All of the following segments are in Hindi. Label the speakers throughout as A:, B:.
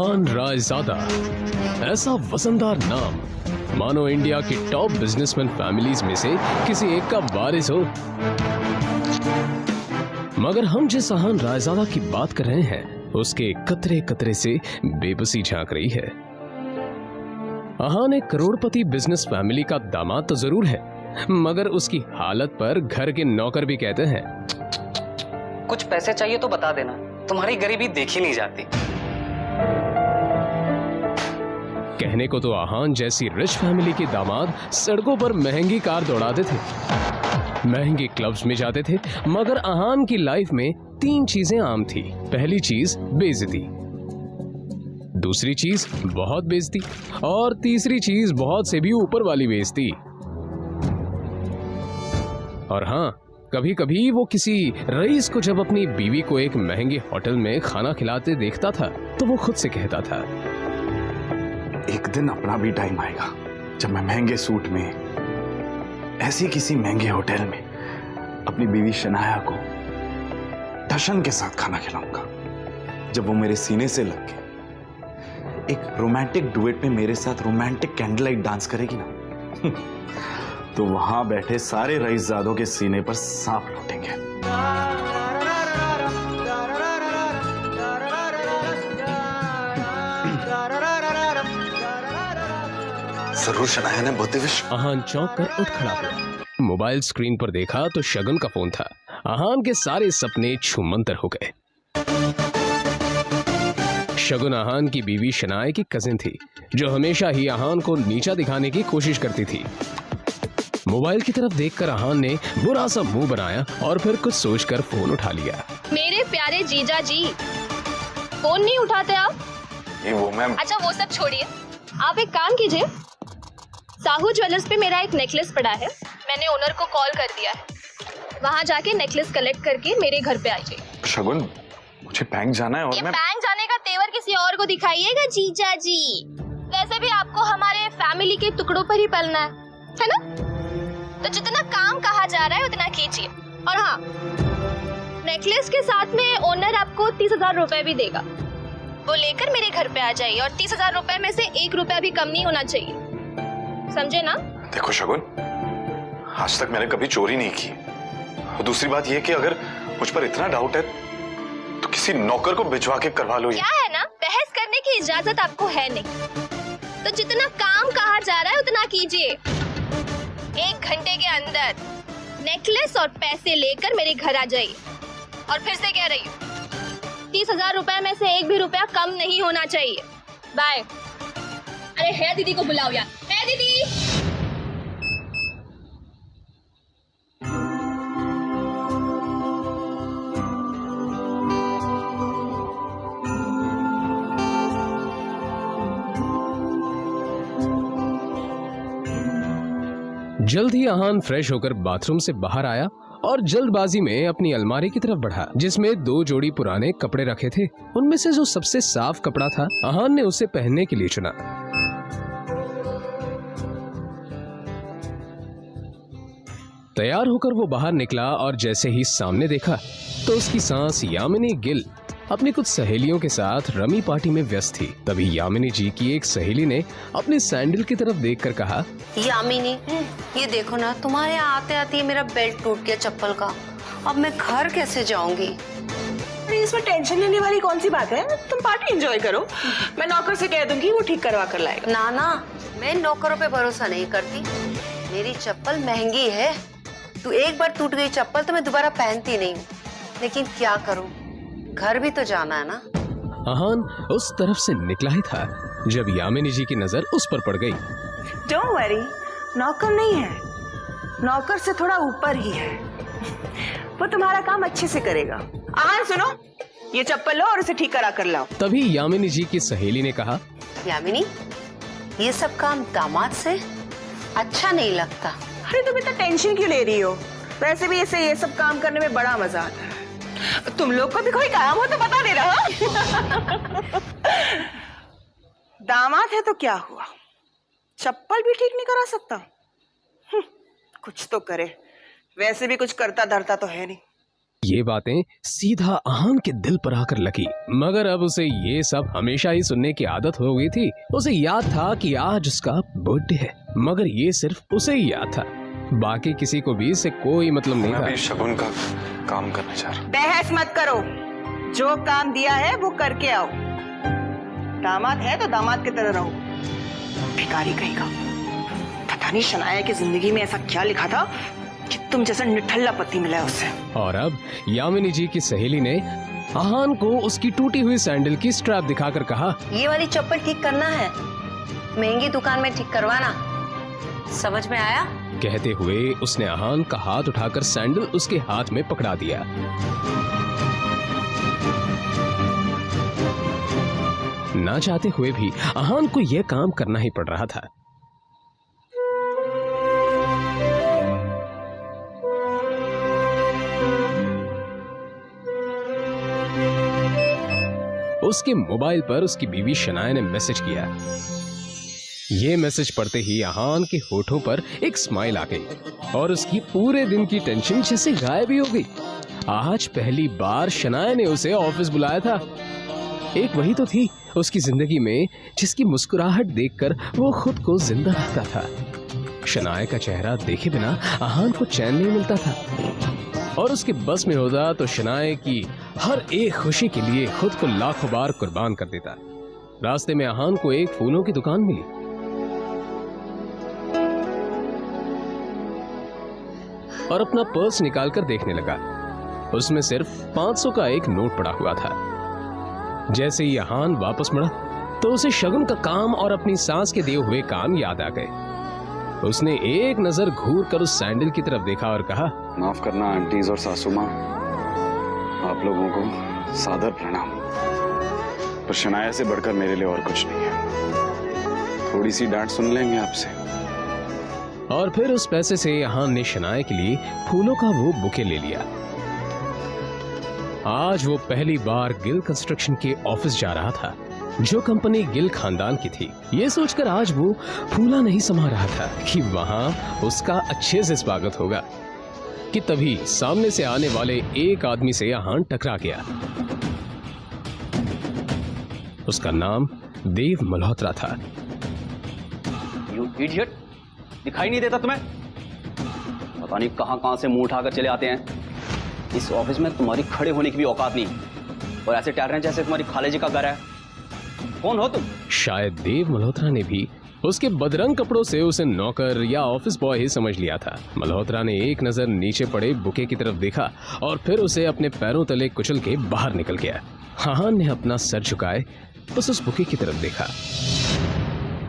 A: अहान रायजादा, ऐसा वजनदार नाम मानो इंडिया की टॉप बिजनेसमैन फैमिलीज में से किसी एक का वारिस हो। मगर हम जिस अहान रायजादा की बात कर रहे हैं उसके कतरे कतरे से बेबसी झांक रही है। अहान एक करोड़पति बिजनेस फैमिली का दामाद तो जरूर है, मगर उसकी हालत पर घर के नौकर भी कहते हैं,
B: कुछ पैसे चाहिए तो बता देना, तुम्हारी गरीबी देखी नहीं जाती।
A: कहने को तो अहान जैसी रिच फैमिली के दामाद सड़कों पर महंगी कार दौड़ाते थे, महंगे क्लब्स में जाते थे, मगर अहान की लाइफ में 3 चीजें आम थी। पहली चीज बेइज्जती, दूसरी चीज बहुत बेइज्जती और तीसरी चीज बहुत से भी ऊपर वाली बेइज्जती। और हाँ, कभी कभी वो किसी रईस को जब अपनी बीवी को एक महंगे होटल में खाना खिलाते देखता था तो वो खुद से कहता था,
C: एक दिन अपना भी टाइम आएगा जब मैं महंगे सूट में ऐसी किसी महंगे होटल में अपनी बीवी शनाया को टशन के साथ खाना खिलाऊंगा। जब वो मेरे सीने से लग के एक रोमांटिक डुएट में मेरे साथ रोमांटिक कैंडल लाइट डांस करेगी ना तो वहां बैठे सारे रईसजादों के सीने पर सांप लौटेंगे। जरूर शनाया ने बुद्धि विश।
A: अहान चौंक कर उठ खड़ा हुआ। मोबाइल स्क्रीन पर देखा तो शगुन का फोन था। अहान के सारे सपने छूमंतर हो गए। शगुन अहान की बीवी शनाया की कजिन थी, जो हमेशा ही अहान को नीचा दिखाने की कोशिश करती थी। मोबाइल की तरफ देखकर अहान ने बुरा सा मुंह बनाया और फिर कुछ सोचकर फोन उठा लिया।
D: मेरे प्यारे जीजा जी, फोन नहीं उठाते आप?
C: ये वो मैम।
D: अच्छा वो सब छोड़िए, आप एक काम कीजिए, साहू ज्वेलर्स पे मेरा एक नेकलेस पड़ा है, मैंने ओनर को कॉल कर दिया है, वहाँ जाके नेकलेस कलेक्ट करके मेरे घर पे आ जाइए।
C: शगुन, मुझे बैंक जाना है और
D: ये
C: मैं
D: बैंक जाने का तेवर किसी और को दिखाइएगा जीजा जी। वैसे भी आपको हमारे फैमिली के टुकड़ों पर ही पलना है ना? तो जितना काम कहा जा रहा है उतना कीजिए। और हाँ, नेकलेस के साथ में ओनर आपको 30,000 रुपए भी देगा, वो लेकर मेरे घर पे आ जाइए और 30,000 रुपए में से 1 रुपया भी कम नहीं होना चाहिए, समझे ना?
C: देखो शगुन, आज तक मैंने कभी चोरी नहीं की और दूसरी बात यह कि अगर मुझ पर इतना डाउट है तो किसी नौकर को भिजवा के करवा लो।
D: क्या है ना, बहस करने की इजाजत आपको है नहीं, तो जितना काम कहा जा रहा है उतना कीजिए। 1 घंटे के अंदर नेकलेस और पैसे लेकर मेरे घर आ जाइए। और फिर से कह रही हूँ, 30,000 रुपए में से 1 भी रुपया कम नहीं होना चाहिए। बाय। अरे है दीदी को बुलाओ यार, है दीदी।
A: जल्द ही अहान फ्रेश होकर बाथरूम से बाहर आया और जल्दबाजी में अपनी अलमारी की तरफ बढ़ा, जिसमें 2 जोड़ी पुराने कपड़े रखे थे। उनमें से जो सबसे साफ कपड़ा था, अहान ने उसे पहनने के लिए चुना। तैयार होकर वो बाहर निकला और जैसे ही सामने देखा तो उसकी सांस यामिनी गिल अपनी कुछ सहेलियों के साथ रमी पार्टी में व्यस्त थी। तभी यामिनी जी की एक सहेली ने अपने सैंडल की तरफ देखकर कहा,
E: यामिनी, ये देखो ना, तुम्हारे आते आते मेरा बेल्ट टूट गया चप्पल का, अब मैं घर कैसे जाऊंगी?
F: अरे इसमें टेंशन लेने वाली कौन सी बात है, तुम पार्टी एंजॉय करो, मैं नौकर से कह दूंगी, वो ठीक करवा कर लाएगा।
E: ना ना, मैं नौकरों पे भरोसा नहीं करती, मेरी चप्पल महंगी है, तू एक बार टूट गई चप्पल तो मैं दोबारा पहनती नहीं हूँ, लेकिन क्या करूँ, घर भी तो जाना है ना।
A: अहान उस तरफ से निकला ही था जब यामिनी जी की नजर उस पर पड़ गई।
F: डोंट वरी, नौकर नहीं है, नौकर से थोड़ा ऊपर ही है, वो तुम्हारा काम अच्छे से करेगा। आहान सुनो, ये चप्पल लो और उसे ठीक करा कर लाओ।
A: तभी यामिनी जी की सहेली ने कहा,
E: यामिनी, ये सब काम दामाद से अच्छा नहीं लगता।
F: अरे तुम इतना टेंशन क्यों ले रही हो, वैसे भी इसे ये सब काम करने में बड़ा मजा आता है। तुम लोग को भी कोई काम हो तो बता दे रहा। दामाद है तो क्या हुआ, चप्पल भी ठीक नहीं करा सकता? कुछ तो करे, वैसे भी कुछ करता धरता तो है नहीं।
A: ये बातें सीधा आहान के दिल पर आकर लगी, मगर अब उसे ये सब हमेशा ही सुनने की आदत हो गई थी। उसे याद था कि आज उसका बर्थडे है, मगर ये सिर्फ उसे ही याद था, बाकी किसी को भी इससे कोई मतलब नहीं
C: मैं
A: था।
C: अभी शगुन का काम करना चाह रहा हूँ।
F: बहस मत करो, जो काम दिया है वो करके आओ। दामाद है तो दामाद की तरह रहो। भिखारी कहेगा, पता नहीं शनाया की जिंदगी में ऐसा क्या लिखा था कि तुम जैसा निठल्ला पति मिला है उससे।
A: और अब यामिनी जी की सहेली ने आहान को उसकी टूटी हुई सैंडल की स्ट्रैप दिखाकर कहा,
E: ये वाली चप्पल ठीक करना है, महंगी दुकान में ठीक करवाना, समझ में आया?
A: कहते हुए उसने आहान का हाथ उठाकर सैंडल उसके हाथ में पकड़ा दिया। ना चाहते हुए भी आहान को यह काम करना ही पड़ रहा था। उसके मोबाइल पर उसकी बीवी शनाया ने मैसेज किया। ये मैसेज पढ़ते ही आहान के होठों पर एक स्माइल आ गई और उसकी पूरे दिन की टेंशन जैसे गायब ही हो गई। आज पहली बार शनाया ने उसे ऑफिस बुलाया था। एक वही तो थी उसकी जिंदगी में जिसकी मुस्कुराहट देखकर वो खुद को जिंदा रखता था। शनाया का चेहरा देखे बिना आहान को चैन नहीं मिलता था और उसके बस में होता तो शनाया की हर एक खुशी के लिए खुद को लाखों बार कुर्बान कर देता। रास्ते में आहान को एक फूलों की दुकान मिली और अपना पर्स निकालकर देखने लगा। उसमें सिर्फ 500 का एक नोट पड़ा हुआ था। जैसे ही आहान वापस मुड़ा तो उसे शगुन का काम और अपनी सास के दिए हुए काम याद आ गए। उसने एक नजर घूर कर उस सैंडल की तरफ देखा और कहा,
C: माफ करना आंटीज और सासू माँ, आप लोगों को सादर प्रणाम, पर शनाया से बढ़कर मेरे लिए और कुछ नहीं है। थोड़ी सी डांट सुन लेंगे आपसे।
A: और फिर उस पैसे से आहान ने शनाया के लिए फूलों का वो बुके ले लिया। आज वो पहली बार गिल कंस्ट्रक्शन के ऑफिस जा रहा था, जो कंपनी गिल खानदान की थी। ये सोचकर आज वो फूला नहीं समा रहा था कि वहां उसका अच्छे से स्वागत होगा कि तभी सामने से आने वाले एक आदमी से आहान टकरा गया। उसका नाम देव मल्होत्रा था।
G: यू इडियट, दिखाई नहीं देता तुम्हें? पता नहीं कहां से मुंह उठाकर चले आते हैं। इस ऑफिस में तुम्हारी खड़े होने की भी औकात नहीं और ऐसे टहल रहे हैं जैसे तुम्हारी खाले जी का घर है। कौन हो तुम?
A: शायद देव मल्होत्रा ने भी उसके बदरंग कपड़ों से उसे नौकर या ऑफिस बॉय ही समझ लिया था। मल्होत्रा ने एक नजर नीचे पड़े बुके की तरफ देखा और फिर उसे अपने पैरों तले कुचल के बाहर निकल गया। आहान ने अपना सर झुकाए बस उस बुके की तरफ देखा।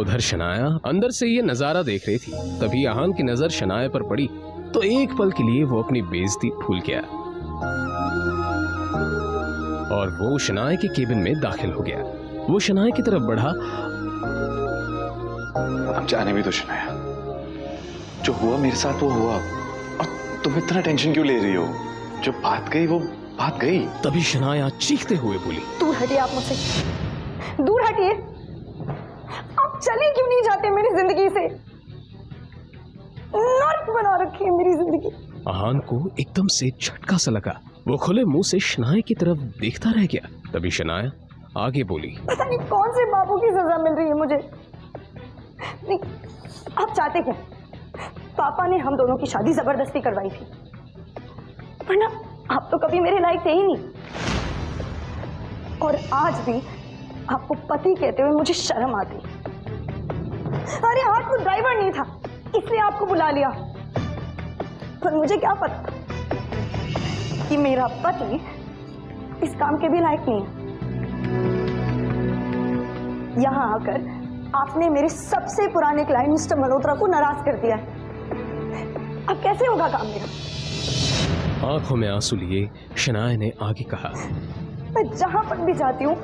A: उधर शनाया अंदर से ये नजारा देख रही थी। तभी आहान की नजर शनाया पर पड़ी तो एक पल के लिए वो अपनी बेइज्जती भूल गया और वो शनाया के केबिन में दाखिल हो गया। वो शनाया की तरफ बढ़ा।
C: अब जाने भी तो शनाया, जो हुआ मेरे साथ वो हुआ, और तुम इतना टेंशन क्यों ले रही हो? जो बात गई वो बात गई।
A: तभी शनाया चीखते हुए बोली,
H: दूर हटिए आप मुझसे, दूर हटिए। आप चले क्यों नहीं जाते मेरी जिंदगी से? नर्क बना रखी है मेरी जिंदगी।
A: आहान को एकदम से झटका सा लगा। वो खुले मुंह से शनाया की तरफ देखता रह गया। तभी शनाया आगे बोली,
H: पता नहीं कौन से बाबू की सजा मिल रही है मुझे। नहीं, आप चाहते क्या? पापा ने हम दोनों की शादी जबरदस्ती करवाई थी, वरना आप तो कभी मेरे लायक थे ही नहीं। और आज भी आपको पति कहते हुए मुझे शर्म आती। अरे हाथ में ड्राइवर नहीं था इसलिए आपको बुला लिया, पर मुझे क्या पता कि मेरा पति इस काम के भी लायक नहीं है। यहां आकर आपने मेरे सबसे पुराने क्लाइंट मिस्टर मल्होत्रा को नाराज कर दिया है। अब कैसे होगा काम मेरा?
A: आंखों में आंसू लिए शनाया ने आगे कहा,
H: मैं जहां पर भी जाती हूँ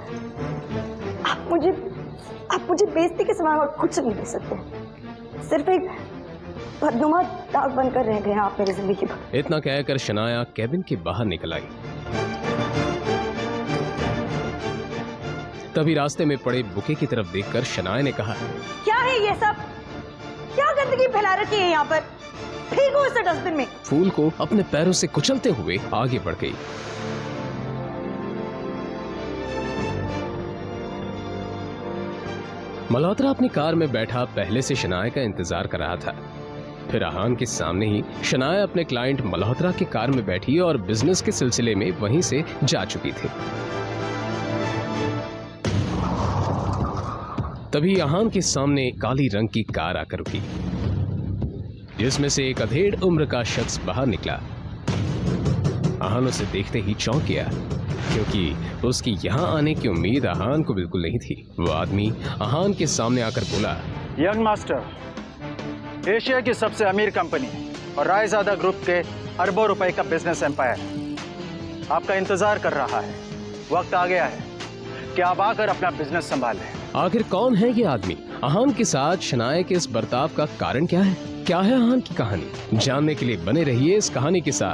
H: आप मुझे बेइज्जती के सिवा और कुछ नहीं दे सकते। सिर्फ एक बदनुमा दाग बनकर रह गए हैं आप मेरी जिंदगी पर।
A: इतना कहकर शनाया केबिन के बाहर निकल आई। तभी रास्ते में पड़े बुके की तरफ देखकर शनाया ने कहा,
H: क्या है ये सब? क्या गंदगी फैला रखी है यहाँ पर? फेंको इसे डस्टबिन में।
A: फूल को अपने पैरों से कुचलते हुए आगे बढ़ गई। मल्होत्रा अपनी कार में बैठा पहले से शनाया का इंतजार कर रहा था। फिर आहान के सामने ही शनाया अपने क्लाइंट मल्होत्रा की कार में बैठी और बिजनेस के सिलसिले में वहीं से जा चुकी थी। तभी आहान के सामने काली रंग की कार आकर रुकी, जिसमें से एक अधेड़ उम्र का शख्स बाहर निकला। आहान उसे देखते ही चौंक गया, क्योंकि उसकी यहाँ आने की उम्मीद आहान को बिल्कुल नहीं थी। वो आदमी आहान के सामने आकर बोला,
I: यंग मास्टर, एशिया की सबसे अमीर कंपनी और रायजादा ग्रुप के अरबों रुपए का बिजनेस एम्पायर आपका इंतजार कर रहा है। वक्त आ गया है कि आप आकर अपना बिजनेस संभालें।
A: आखिर कौन है ये आदमी? आहान के साथ शनाया के इस बर्ताव का कारण क्या है? क्या है आहान की कहानी? जानने के लिए बने रहिए इस कहानी के साथ।